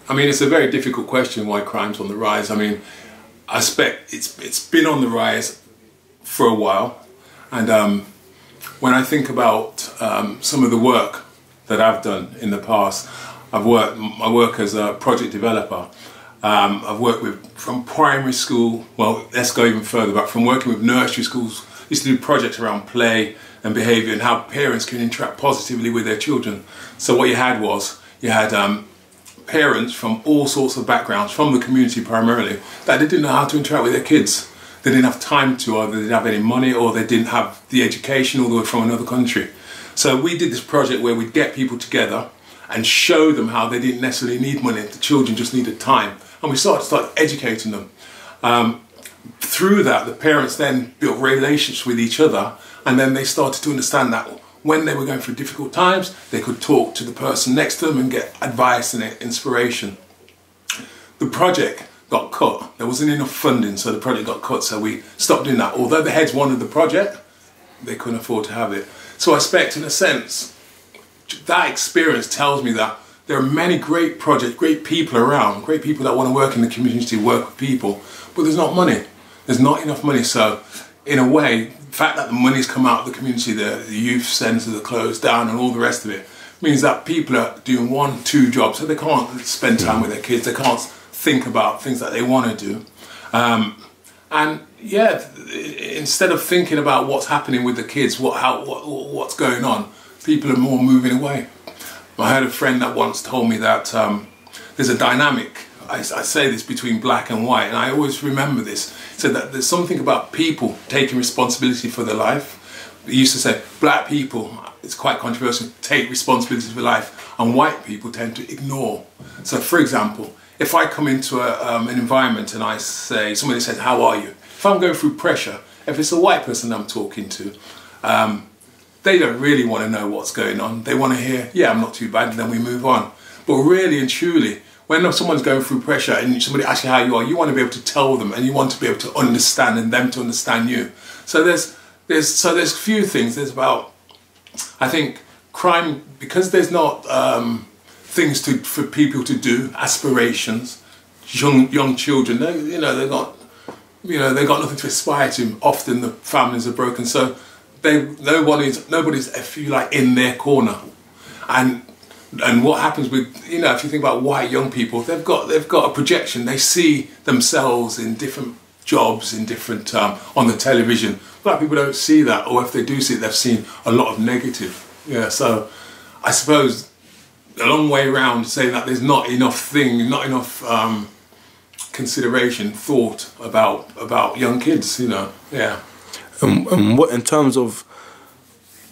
I mean, it's a very difficult question why crime's on the rise. I mean, I expect it's been on the rise for a while, and when I think about some of the work that I've done in the past, I work as a project developer. I've worked with from primary school. Well, let's go even further back. From working with nursery schools, I used to do projects around play and behaviour and how parents can interact positively with their children. So what you had parents from all sorts of backgrounds, from the community primarily, that they didn't know how to interact with their kids. They didn't have time to, or they didn't have any money, or they didn't have the education, or they were from another country. So we did this project where we'd get people together and show them how they didn't necessarily need money, the children just needed time. And we started educating them. Through that, the parents then built relationships with each other, and then they started to understand that when they were going through difficult times, they could talk to the person next to them and get advice and inspiration. The project got cut. There wasn't enough funding, so the project got cut, so we stopped doing that. Although the heads wanted the project, they couldn't afford to have it. So I expect, in a sense, that experience tells me that there are many great projects, great people around, great people that want to work in the community, work with people, but there's not money. There's not enough money. So in a way, the fact that the money's come out of the community, the youth centres are closed down and all the rest of it, means that people are doing 1, 2 jobs, so they can't spend time with their kids, they can't think about things that they want to do. And yeah, instead of thinking about what's happening with the kids, what's going on, people are more moving away. I had a friend that once told me that there's a dynamic, I say this, between black and white, and I always remember this. He said that there's something about people taking responsibility for their life. He used to say black people, it's quite controversial, take responsibility for life, and white people tend to ignore. So for example, if I come into an environment and somebody says, how are you? If I'm going through pressure, if it's a white person I'm talking to, they don't really want to know what's going on. They want to hear, yeah, I'm not too bad, and then we move on. But really and truly, when someone's going through pressure and somebody asks you how you are, you want to be able to tell them, and you want to be able to understand and them to understand you. So there's a few things. There's about, I think, crime, because there's not things for people to do, aspirations. Young children, they've got nothing to aspire to. Often the families are broken, so nobody's, if you like, in their corner. And what happens with, if you think about white young people, they've got a projection. They see themselves in different jobs, in different on the television. Black people don't see that, or if they do see it, they've seen a lot of negative. Yeah, so I suppose a long way around saying that there's not enough consideration, thought about young kids. Yeah. What in terms of,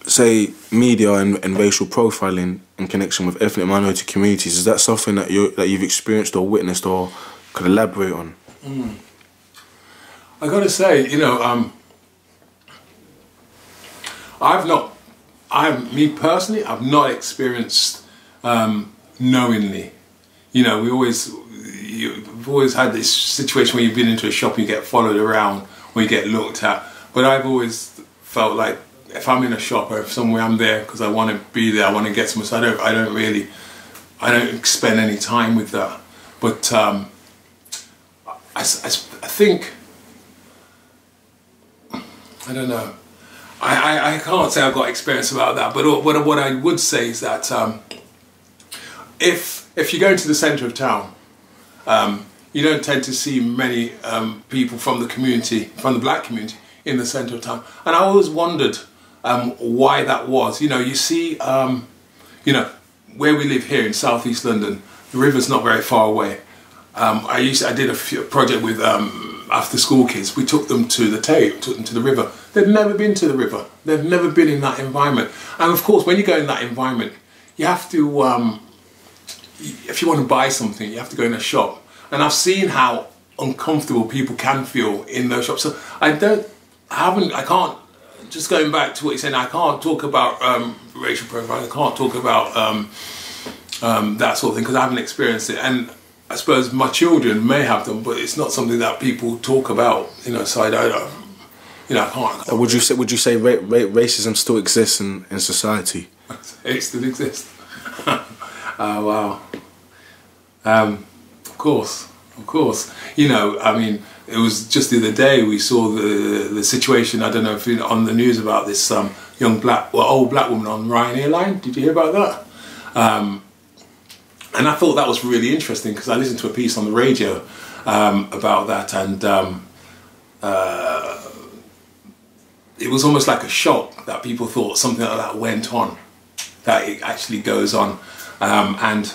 say, media and racial profiling in connection with ethnic minority communities, is that something that you've experienced or witnessed or could elaborate on? I got to say, me personally, I've not experienced knowingly. You've always had this situation where you've been into a shop and you get followed around or you get looked at. But I've always felt like if I'm in a shop or if somewhere, I'm there because I want to be there, I want to get somewhere. So I don't spend any time with that. But I think, I don't know. I can't say I've got experience about that. But what I would say is that if you go into the centre of town, you don't tend to see many people from the community, from the black community, in the centre of town. And I always wondered why that was. You see, where we live here in South East London, the river's not very far away. I did a project with after school kids. We took them to the Tay, took them to the river. They've never been to the river. They've never been in that environment. And of course, when you go in that environment, you have to, if you want to buy something, you have to go in a shop. And I've seen how uncomfortable people can feel in those shops. So I can't, just going back to what you're saying, I can't talk about racial profiling, I can't talk about that sort of thing because I haven't experienced it. And I suppose my children may have them, but it's not something that people talk about, so I can't. Would you say racism still exists in society? It still exists. Oh, wow. Of course. You know, I mean, it was just the other day we saw the situation. I don't know if you on the news about this old black woman on Ryanair line. Did you hear about that? And I thought that was really interesting because I listened to a piece on the radio about that, and it was almost like a shock that people thought something like that went on, that it actually goes on, and.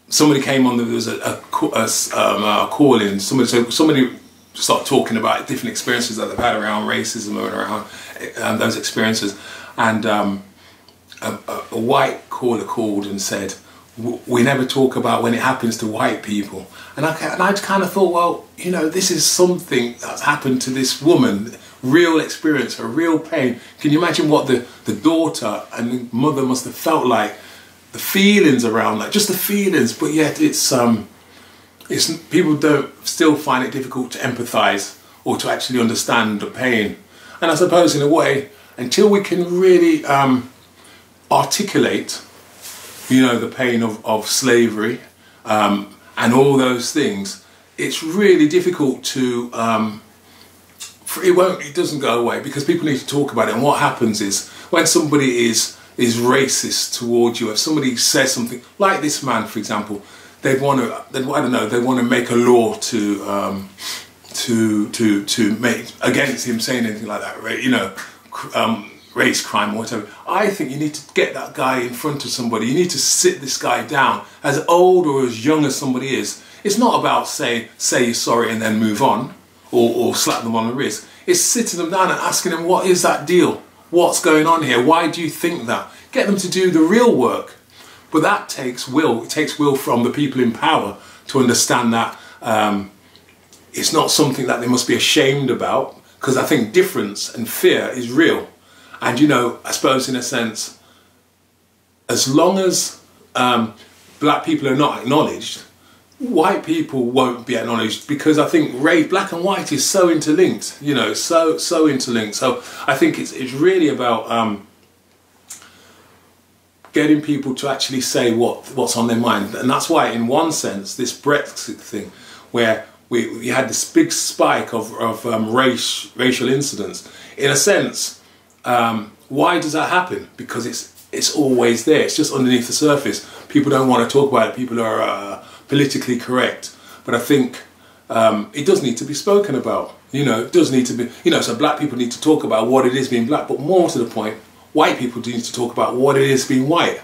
Somebody came on. There was a call in. Somebody started talking about different experiences that they've had around racism and around those experiences. And a white caller called and said, "We never talk about when it happens to white people." And I kind of thought, well, you know, this is something that's happened to this woman, real experience, a real pain. Can you imagine what the daughter and the mother must have felt like? The feelings around that, just the feelings, but yet it's people don't still find it difficult to empathise or to actually understand the pain. And I suppose in a way, until we can really articulate, you know, the pain of slavery and all those things, it's really difficult to. It doesn't go away because people need to talk about it. And what happens is when somebody is racist towards you, if somebody says something like this man, for example, they want to make a law to make against him saying anything like that, right? You know, race crime or whatever. I think you need to get that guy in front of somebody. You need to sit this guy down, as old or as young as somebody is. It's not about say you're sorry and then move on, or slap them on the wrist. It's sitting them down and asking them, what is that deal? What's going on here? Why do you think that? Get them to do the real work. But that takes will. It takes will from the people in power to understand that it's not something that they must be ashamed about, because I think difference and fear is real. And, you know, I suppose in a sense, as long as black people are not acknowledged, white people won't be acknowledged, because I think black and white is so interlinked, you know, so interlinked. So I think it's really about getting people to actually say what's on their mind. And that's why, in one sense, this Brexit thing, where we had this big spike of racial incidents, in a sense, why does that happen? Because it's always there. It's just underneath the surface. People don't want to talk about it. People are politically correct, but I think it does need to be spoken about. You know, it does need to be. You know, so black people need to talk about what it is being black, but more to the point, white people need to talk about what it is being white.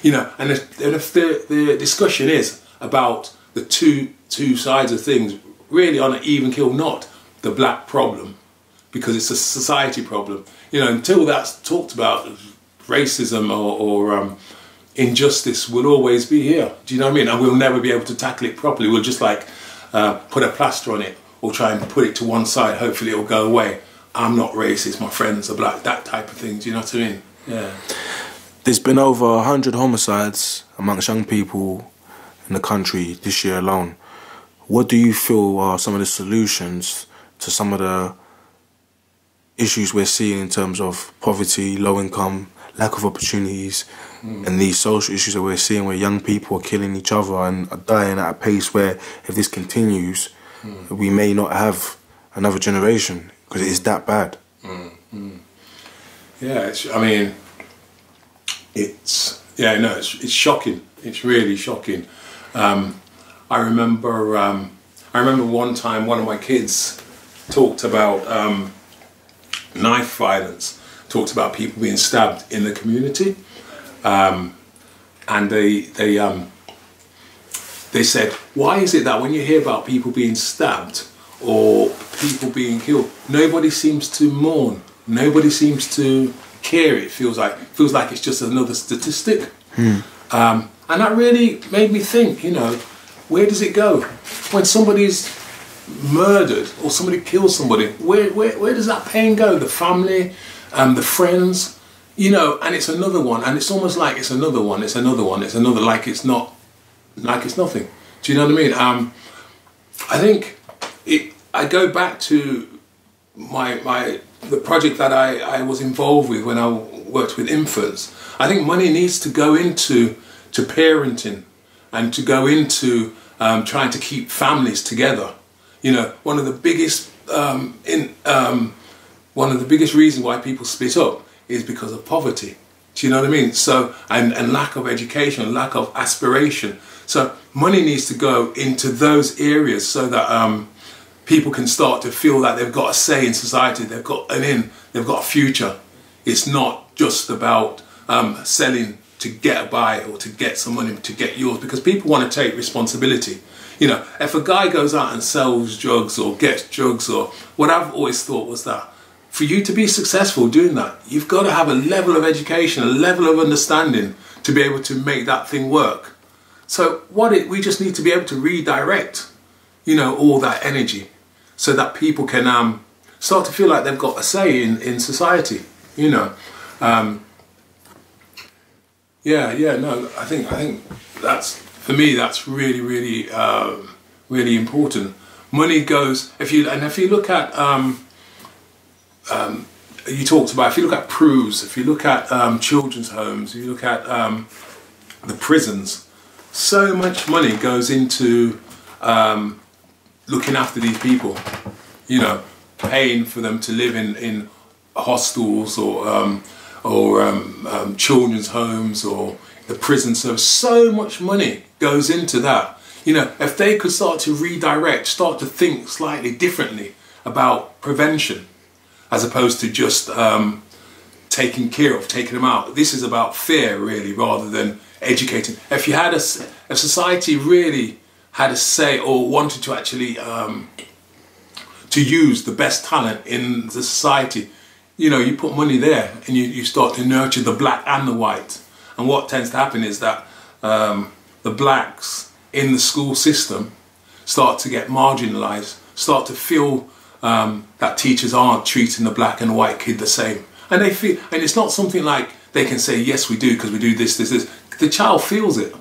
You know, and if the discussion is about the two sides of things, really on an even keel, not the black problem, because it's a society problem. You know, until that's talked about, racism or injustice will always be here. Do you know what I mean? And we'll never be able to tackle it properly. We'll just like put a plaster on it or try and put it to one side. Hopefully it'll go away. I'm not racist, my friends are black, that type of thing. Do you know what I mean? Yeah. There's been over 100 homicides amongst young people in the country this year alone. What do you feel are some of the solutions to some of the issues we're seeing in terms of poverty, low income, lack of opportunities, and these social issues that we're seeing where young people are killing each other and are dying at a pace where, if this continues, we may not have another generation, because it is that bad. Yeah, it's shocking. It's really shocking. I remember one time one of my kids talked about knife violence, talked about people being stabbed in the community, and they said, why is it that when you hear about people being stabbed or people being killed, nobody seems to mourn, nobody seems to care? It feels like it's just another statistic. And that really made me think, you know, where does it go when somebody's murdered or somebody kills somebody? Where does that pain go? The family, the friends, you know, and it's another one, and it's almost like it's another one, it's another one, it's another, like it's not, like it's nothing. Do you know what I mean? I think I go back to the project that I was involved with when I worked with infants. I think money needs to go into parenting and to go into trying to keep families together. You know, one of the biggest reasons why people split up is because of poverty. Do you know what I mean? So, and lack of education, lack of aspiration. So money needs to go into those areas so that people can start to feel that they've got a say in society, they've got an in, they've got a future. It's not just about selling to get by or to get some money to get yours, because people want to take responsibility. You know, if a guy goes out and sells drugs or gets drugs, or what I've always thought was that for you to be successful doing that, you've got to have a level of education, a level of understanding to be able to make that thing work. So we just need to be able to redirect, you know, all that energy so that people can start to feel like they've got a say in society, you know. I think that's, for me, that's really, really, really important. Money goes, if you look at, you talked about, if you look at PRUs, if you look at children's homes, if you look at the prisons, so much money goes into looking after these people, you know, paying for them to live in hostels or children's homes or the prison service. So much money goes into that. You know, if they could start to redirect, start to think slightly differently about prevention, as opposed to just taking them out. This is about fear, really, rather than educating. If society really had a say or wanted to actually to use the best talent in the society, you know, you put money there and you start to nurture the black and the white. And what tends to happen is that the blacks in the school system start to get marginalised, start to feel that teachers aren't treating the black and white kid the same. And they feel, and it's not something like they can say, yes, we do, because we do this. The child feels it.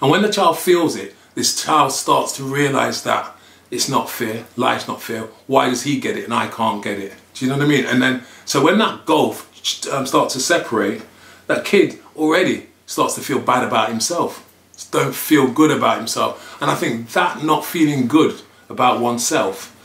And when the child feels it, this child starts to realise that it's not fair, life's not fair. Why does he get it and I can't get it? Do you know what I mean? And then, so when that gulf starts to separate, that kid already starts to feel bad about himself, don't feel good about himself. And I think that not feeling good about oneself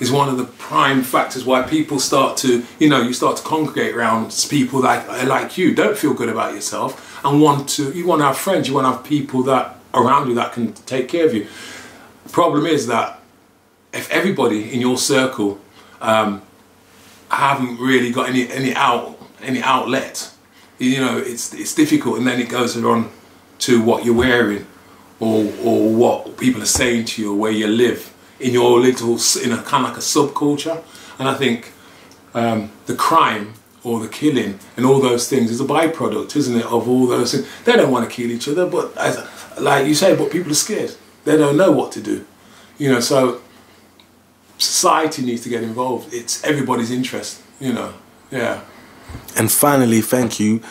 is one of the prime factors why people start to, you know, you start to congregate around people like you, don't feel good about yourself, and you want to have friends, you want to have people that around you that can take care of you. The problem is that if everybody in your circle haven't really got any outlet, you know, it's difficult, and then it goes on to what you're wearing or what people are saying to you or where you live in your little, in a kind of like a subculture. And I think the crime or the killing and all those things is a byproduct, isn't it, of all those things. They don't want to kill each other, but like you say, but people are scared. They don't know what to do, you know. So society needs to get involved. It's everybody's interest, you know. Yeah. And finally, thank you.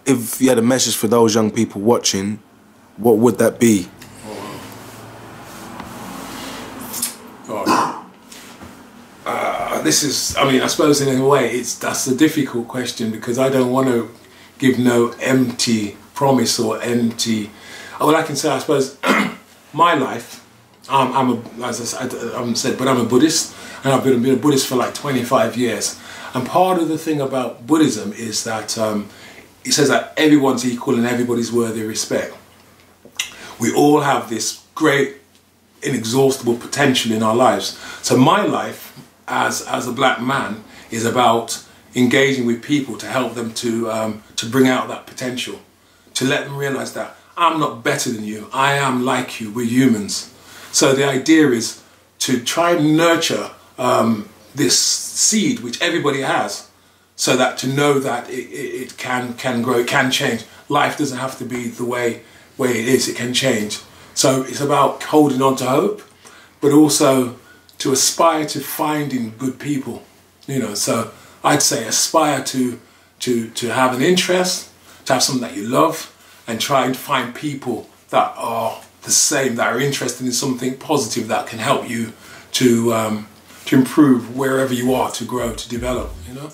If you had a message for those young people watching, what would that be? This is, I mean, I suppose in a way that's a difficult question, because I don't want to give no empty promise or empty. All I can say, I suppose, my life, as I haven't said, but I'm a Buddhist, and I've been a Buddhist for like 25 years. And part of the thing about Buddhism is that it says that everyone's equal and everybody's worthy of respect. We all have this great, inexhaustible potential in our lives. So my life as a black man is about engaging with people to help them to bring out that potential, to let them realise that I'm not better than you, I am like you, we're humans. So the idea is to try and nurture this seed which everybody has, so that to know that it can grow, it can change. Life doesn't have to be the way it is, it can change. So it's about holding on to hope, but also to aspire to finding good people, you know. So I'd say aspire to have an interest, to have something that you love, and try and find people that are the same, that are interested in something positive that can help you to improve wherever you are, to grow, to develop, you know.